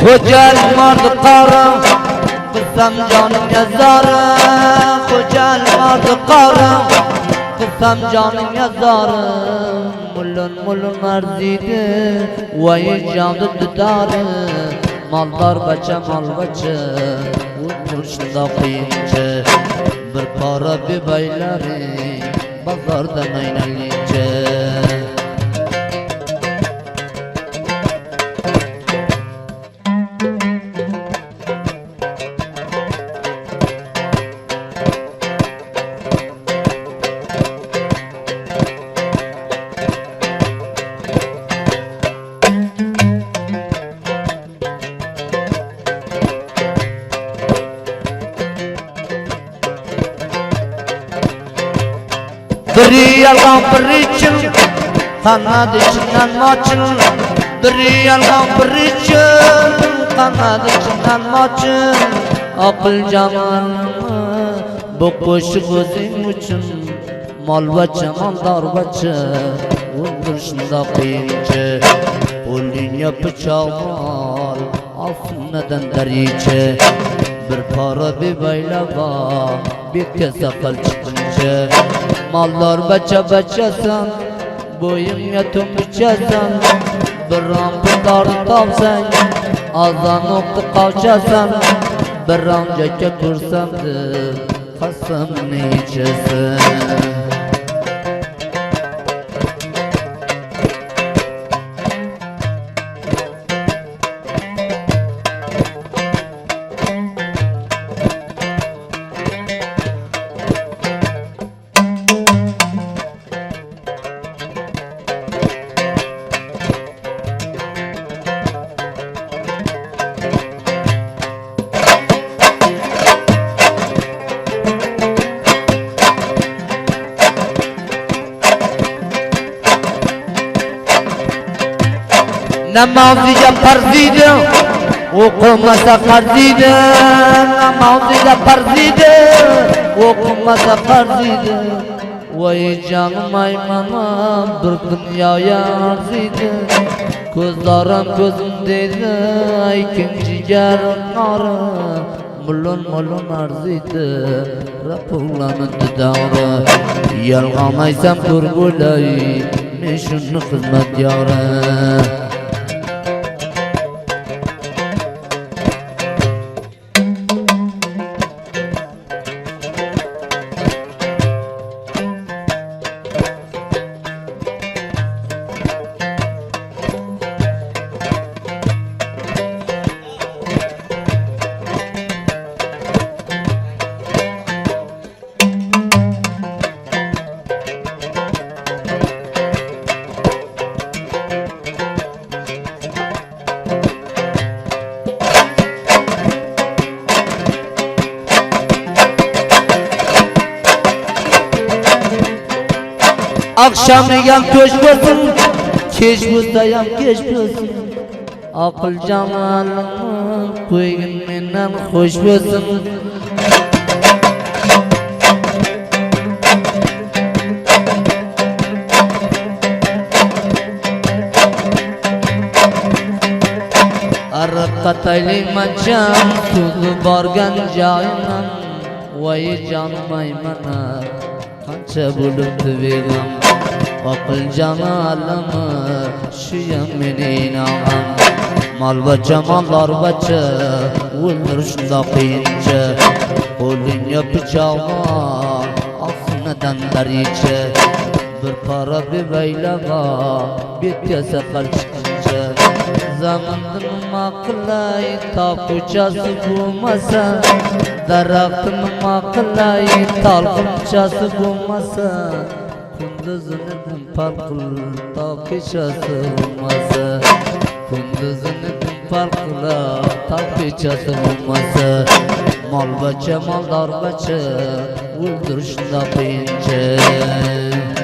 Xo'jal mardi qora qilsam jonim yazora Xo'jal mardi qora qilsam jonim yazora mulun arziydi voy joni didori Maldor bacha o'tirishda qiyinchi bir pora bebaylari bozorda aynalinchi Biri yalgan biri için kanadı içinden maçın Biri yalgan biri için kanadı içinden maçın Akıl camanımı bu koşu gözün için Mal baça maldar baça öldürüşünde kıyınca Polin yapıcağı mal alsın neden derice Bir para bir baylava bir kez akıl çıkınca Mallar baça-baçasan, boyun yatum içasan Bir rampıdarı tavsan, azan oktu kavçasan Bir ramcaka kursamdı, kasamını içesin Namazıca farzıydı, okumasa farzıydı Namazıca farzıydı, okumasa farzıydı Vay canım aymanam, bir dünyaya arzıydı Gözlerim gözümdeydi, ikinci yarın narı Mulun arzıydı, rapullanıdı davra Yalgamaysam kurgulay, meşhurlu hizmet yavra Akşamıyam köş bo'lsin, kech bo'lsayam kech bo'lsin Aql jamoalim qo'ygin mendan xush bo'lsin Arqataylik mancham so'zi borgan joyimdan Voy jonim aymana qancha bo'libdi beg'am Aql jamolimi shuyam mening og'am Mol bacha maldor bacha o'ldirishda qiyincha Qo'lingga pichoq bor osinadan daricha Bir para bebaylava betga safar chiqincha Zaminni nima qilay tog' ko'chasi bo'lmasa Daraxtni nima qilay tol qilchasi bo'lmasa Kunduzini dimpal qil tog' kechasi bo'lmasa Kunduzini dimpal qil tog' kechasi bo'lmasa Mol bacha maldor bacha o'ldirishda qiyincha